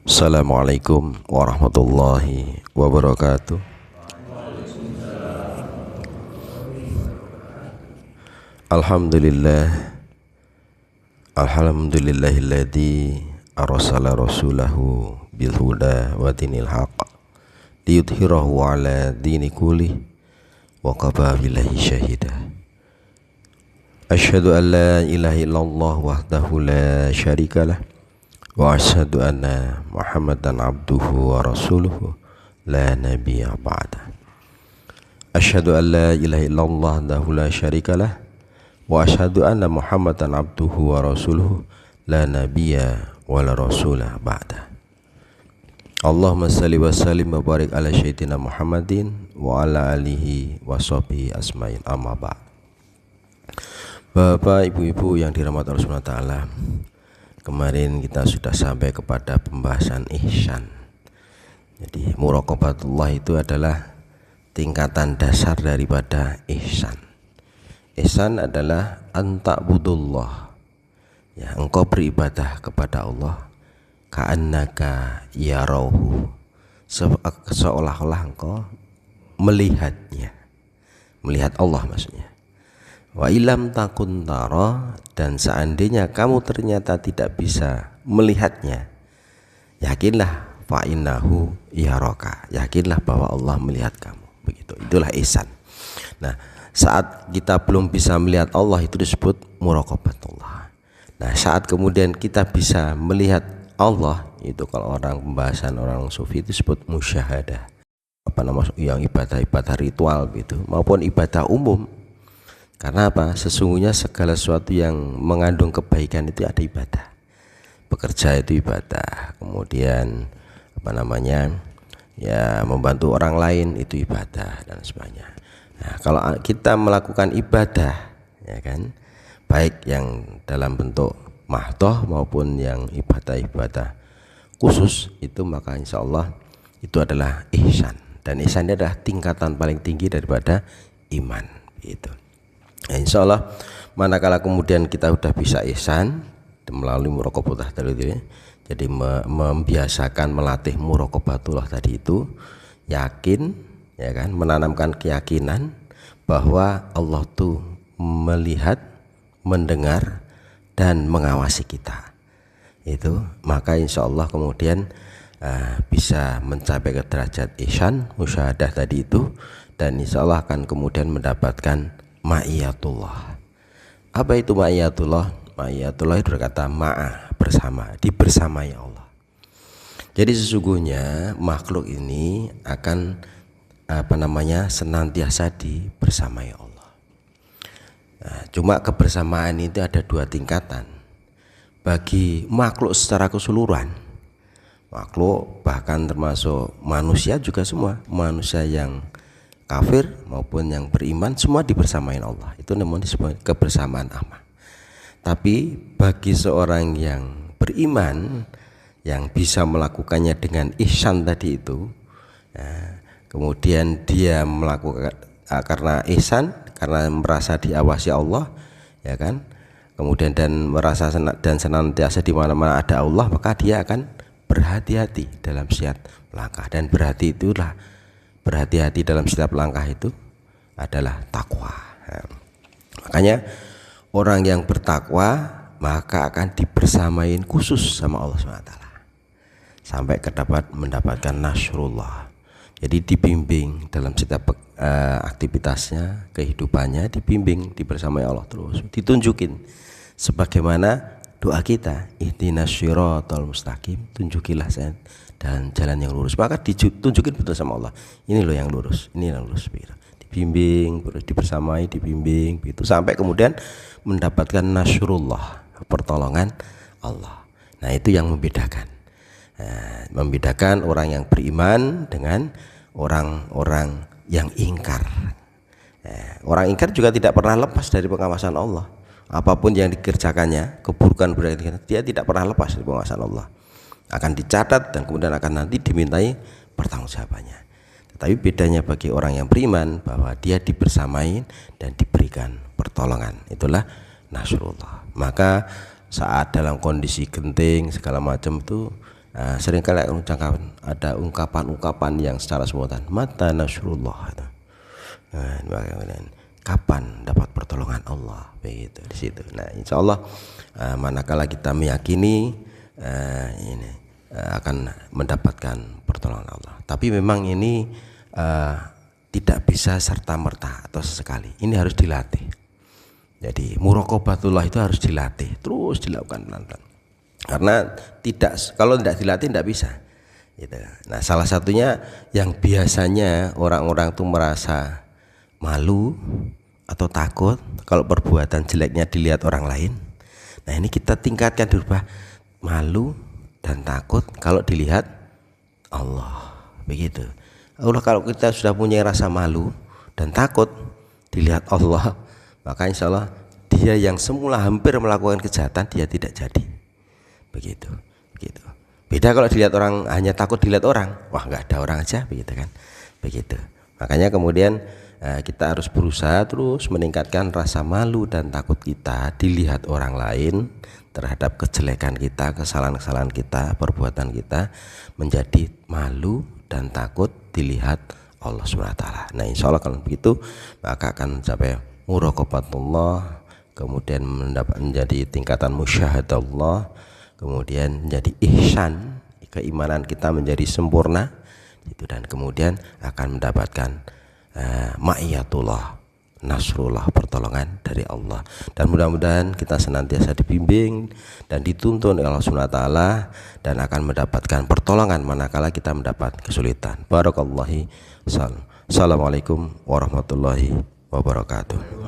Assalamualaikum warahmatullahi wabarakatuh. Alhamdulillah, alhamdulillahilladzi arsala rasulahu bil huda wa dinil haqq liyudhhirahu ala dini kulli wa kafa billahi syahida. Asyhadu an la ilaha illallah wahdahu la syarikalah wa asyhadu anna Muhammadan abduhu wa rasuluhu la nabiyya ba'da. Asyhadu an la ilaha illallah wahdahu la syarikalah wa asyhadu anna Muhammadan abduhu wa rasuluhu la nabiyya wa la rasulah ba'da. Allahumma salli wa sallim wa barik ala sayyidina Muhammadin wa ala alihi wa sahbihi asma'in, amma ba'd. Bapak, ibu-ibu yang dirahmati Allah Subhanahu wa taala, kemarin kita sudah sampai kepada pembahasan ihsan. Jadi muraqabatullah itu adalah tingkatan dasar daripada ihsan. Ihsan adalah anta'budullah, ya, engkau beribadah kepada Allah ka'annaka yarauhu, seolah-olah engkau melihatnya, melihat Allah maksudnya. Wa ilam takun tara, dan seandainya kamu ternyata tidak bisa melihatnya, yakinlah fa innahu yaraka, yakinlah bahwa Allah melihat kamu. Begitu, itulah ihsan. Nah, saat kita belum bisa melihat Allah itu disebut muraqabatullah. Nah, saat kemudian kita bisa melihat Allah, itu kalau orang pembahasan orang sufi itu disebut musyahadah. Apa namanya, yang ibadah-ibadah ritual gitu maupun ibadah umum. Karena apa? Sesungguhnya segala sesuatu yang mengandung kebaikan itu ada ibadah. Bekerja itu ibadah. Kemudian apa namanya? Ya, membantu orang lain itu ibadah dan sebagainya. Nah, kalau kita melakukan ibadah, ya kan, baik yang dalam bentuk mahdoh maupun yang ibadah-ibadah khusus, itu maka insya Allah itu adalah ihsan. Dan ihsan ini adalah tingkatan paling tinggi daripada iman. Gitu. Ya, insya Allah manakala kemudian kita sudah bisa ihsan melalui muraqabatullah tadi itu, ya, jadi membiasakan melatih muraqabatullah tadi itu, yakin, ya kan, menanamkan keyakinan bahwa Allah tuh melihat, mendengar dan mengawasi kita, itu maka insya Allah kemudian bisa mencapai ke derajat ihsan musyahadah tadi itu, dan insya Allah akan kemudian mendapatkan ma'iyatullah. Apa itu ma'iyatullah? Ma'iyatullah itu berkata ma'a, bersama, dibersamai Allah. Jadi sesungguhnya makhluk ini akan senantiasa dibersamai Allah. Nah, cuma kebersamaan itu ada dua tingkatan. Bagi makhluk secara keseluruhan, makhluk bahkan termasuk manusia juga, semua manusia yang kafir maupun yang beriman semua dibersamain Allah, itu namanya disebut kebersamaan amma. Tapi bagi seorang yang beriman yang bisa melakukannya dengan ihsan tadi itu, nah, kemudian dia melakukan karena ihsan, karena merasa diawasi Allah, ya kan, kemudian dan merasa dan senantiasa di mana-mana ada Allah, maka dia akan berhati-hati dalam setiap langkah. Dan berhati-hati dalam setiap langkah itu adalah takwa. Nah, makanya orang yang bertakwa maka akan dibersamain khusus sama Allah SWT sampai mendapatkan nasrullah. Jadi dibimbing dalam setiap aktivitasnya, kehidupannya, dibimbing, dibersamai Allah terus, ditunjukin sebagaimana doa kita, ihdinas syiratal mustaqim, tunjukilah saya dan jalan yang lurus. Maka ditunjukin betul sama Allah, ini loh yang lurus, ini yang lurus, dibimbing, dibersamai, dibimbing gitu, sampai kemudian mendapatkan nasrullah, pertolongan Allah. Nah, itu yang membedakan. Nah, membedakan orang yang beriman dengan orang-orang yang ingkar. Nah, orang ingkar juga tidak pernah lepas dari pengawasan Allah. Apapun yang dikerjakannya, keburukan berarti dia tidak pernah lepas dari pengawasan Allah. Akan dicatat dan kemudian akan nanti dimintai pertanggungjawabannya. Tetapi bedanya bagi orang yang beriman bahwa dia dibersamai dan diberikan pertolongan, itulah nasrullah. Maka saat dalam kondisi genting segala macam itu, Seringkali ada ungkapan-ungkapan yang secara spontan, mata nasrullah itu. Kapan dapat pertolongan Allah, begitu di situ. Nah, insya Allah manakala kita meyakini ini akan mendapatkan pertolongan Allah. Tapi memang ini tidak bisa serta merta atau sesekali. Ini harus dilatih. Jadi muraqabatullah itu harus dilatih, terus dilakukan pelan-pelan. Karena kalau tidak dilatih tidak bisa. Gitu. Nah, salah satunya yang biasanya orang-orang itu merasa malu atau takut kalau perbuatan jeleknya dilihat orang lain. Nah, ini kita tingkatkan dirubah malu dan takut kalau dilihat Allah, begitu. Allah, kalau kita sudah punya rasa malu dan takut dilihat Allah, maka insya Allah dia yang semula hampir melakukan kejahatan dia tidak jadi, begitu. Beda kalau dilihat orang, hanya takut dilihat orang, wah nggak ada orang aja, begitu kan, begitu. Makanya kemudian kita harus berusaha terus meningkatkan rasa malu dan takut kita dilihat orang lain terhadap kejelekan kita, kesalahan-kesalahan kita, perbuatan kita, menjadi malu dan takut dilihat Allah SWT. Nah, insya Allah kalau begitu maka akan mencapai muraqabatullah, kemudian menjadi tingkatan musyahadallah, kemudian menjadi ihsan, keimanan kita menjadi sempurna itu, dan kemudian akan mendapatkan ma'iyatullah, nasrullah, pertolongan dari Allah. Dan mudah-mudahan kita senantiasa dibimbing dan dituntun oleh Allah SWT dan akan mendapatkan pertolongan manakala kita mendapat kesulitan. Barakallahu. Assalamualaikum warahmatullahi wabarakatuh.